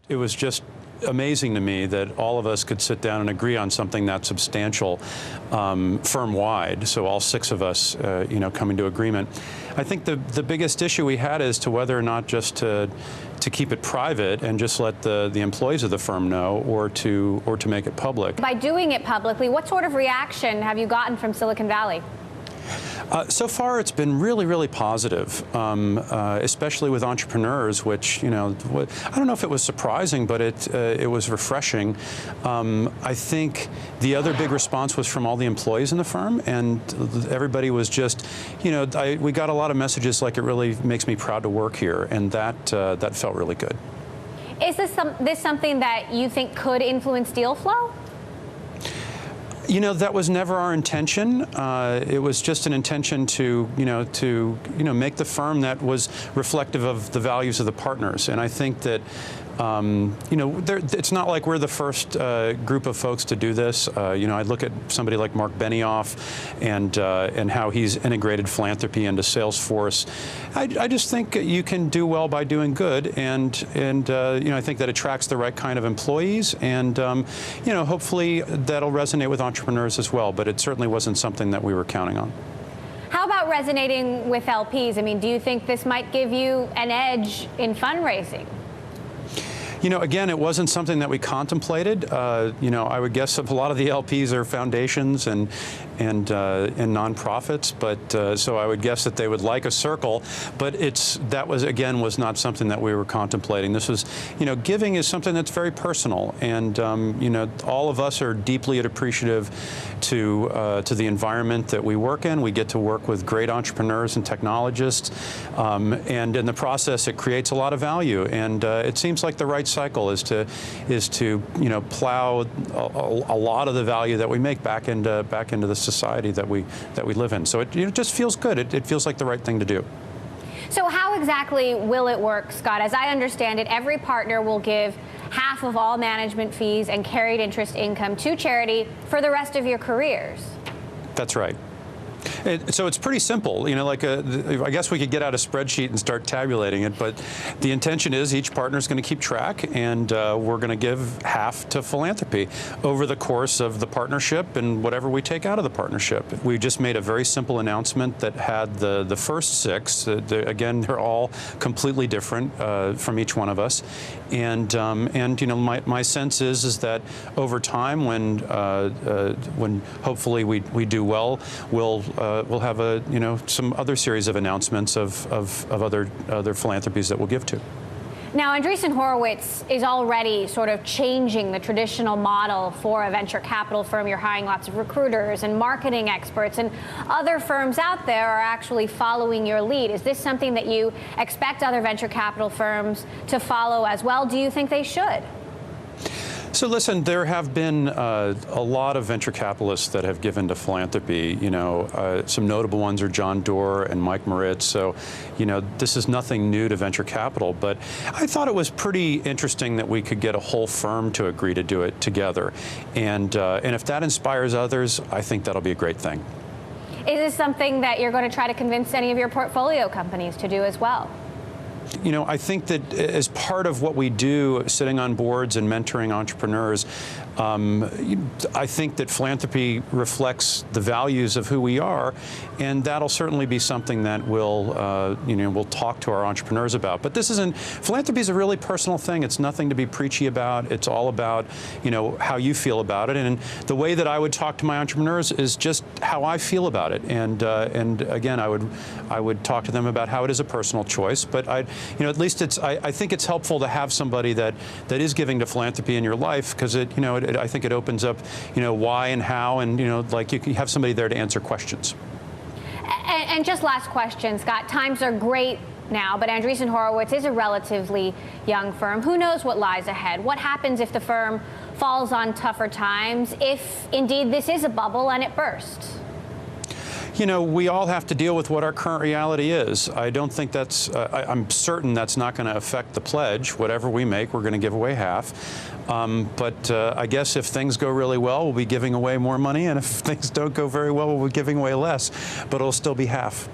It was just amazing to me that all of us could sit down and agree on something that substantial, firm-wide. So all 6 of us, coming to agreement. I think the biggest issue we had is to whether or not just to keep it private and just let the employees of the firm know, or to make it public. By doing it publicly, what sort of reaction have you gotten from Silicon Valley? So far, it's been really, really positive, especially with entrepreneurs, which, I don't know if it was surprising, but it was refreshing. I think the other big response was from all the employees in the firm, and everybody was just, we got a lot of messages like, it really makes me proud to work here, and that felt really good. Is this something that you think could influence deal flow? That was never our intention. It was just an intention to make the firm that was reflective of the values of the partners. And I think that, it's not like we're the first group of folks to do this. I look at somebody like Mark Benioff and how he's integrated philanthropy into Salesforce. I just think you can do well by doing good, and I think that attracts the right kind of employees, and hopefully that'll resonate with entrepreneurs as well. But it certainly wasn't something that we were counting on. How about resonating with LPs? I mean, do you think this might give you an edge in fundraising? Again, it wasn't something that we contemplated. I would guess a lot of the LPs are foundations and nonprofits, but so I would guess that they would like a circle. But that was not something that we were contemplating. This was, giving is something that's very personal, and all of us are deeply appreciative to the environment that we work in. We get to work with great entrepreneurs and technologists, and in the process, it creates a lot of value. And it seems like the right cycle is to plow a lot of the value that we make back into the society that we live in. So it just feels good. It feels like the right thing to do. So how exactly will it work, Scott? As I understand it, every partner will give half of all management fees and carried interest income to charity for the rest of your careers. That's right. So it's pretty simple, I guess we could get out a spreadsheet and start tabulating it, but the intention is each partner is going to keep track, and we're going to give half to philanthropy over the course of the partnership and whatever we take out of the partnership. We just made a very simple announcement that had the first 6. Again, they're all completely different from each one of us, and my sense is that over time, when hopefully we do well, we'll have some other series of announcements of other philanthropies that we'll give to. Now, Andreessen Horowitz is already sort of changing the traditional model for a venture capital firm. You're hiring lots of recruiters and marketing experts, and other firms out there are actually following your lead. Is this something that you expect other venture capital firms to follow as well? Do you think they should? So listen, there have been a lot of venture capitalists that have given to philanthropy. Some notable ones are John Doerr and Mike Moritz. So, this is nothing new to venture capital. But I thought it was pretty interesting that we could get a whole firm to agree to do it together. And if that inspires others, I think that'll be a great thing. Is this something that you're going to try to convince any of your portfolio companies to do as well? I think that as part of what we do, sitting on boards and mentoring entrepreneurs, I think that philanthropy reflects the values of who we are, and that'll certainly be something that we'll talk to our entrepreneurs about. But philanthropy is a really personal thing. It's nothing to be preachy about. It's all about, how you feel about it. And the way that I would talk to my entrepreneurs is just how I feel about it. And again, I would talk to them about how it is a personal choice. But at least I think it's helpful to have somebody that is giving to philanthropy in your life, because I think it opens up, why and how, and like you have somebody there to answer questions. And just last question, Scott. Times are great now, but Andreessen Horowitz is a relatively young firm. Who knows what lies ahead? What happens if the firm falls on tougher times, if indeed this is a bubble and it bursts? We all have to deal with what our current reality is. I don't think I'm certain that's not going to affect the pledge. Whatever we make, we're going to give away half. But I guess if things go really well, we'll be giving away more money. And if things don't go very well, we'll be giving away less. But it'll still be half.